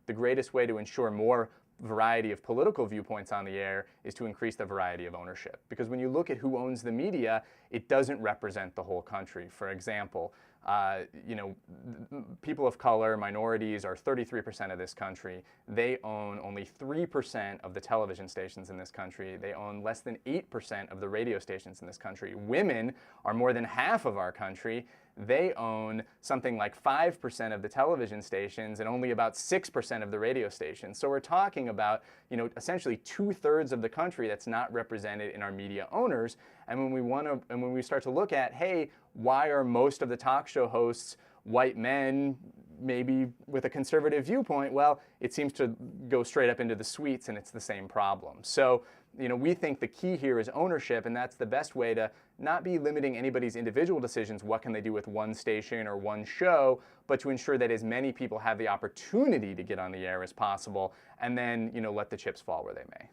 the greatest way to ensure more variety of political viewpoints on the air is to increase the variety of ownership. Because when you look at who owns the media, it doesn't represent the whole country. For example, people of color, minorities are 33% of this country. They own only 3% of the television stations in this country. They own less than 8% of the radio stations in this country. Women are more than half of our country. They own something like 5% of the television stations and only about 6% of the radio stations. So we're talking about, essentially 2/3 of the country that's not represented in our media owners. And when we start to look at, hey, why are most of the talk show hosts white men, maybe with a conservative viewpoint? Well, it seems to go straight up into the suites, and it's the same problem. So, we think the key here is ownership, and that's the best way to not be limiting anybody's individual decisions, what can they do with one station or one show, but to ensure that as many people have the opportunity to get on the air as possible, and then, let the chips fall where they may.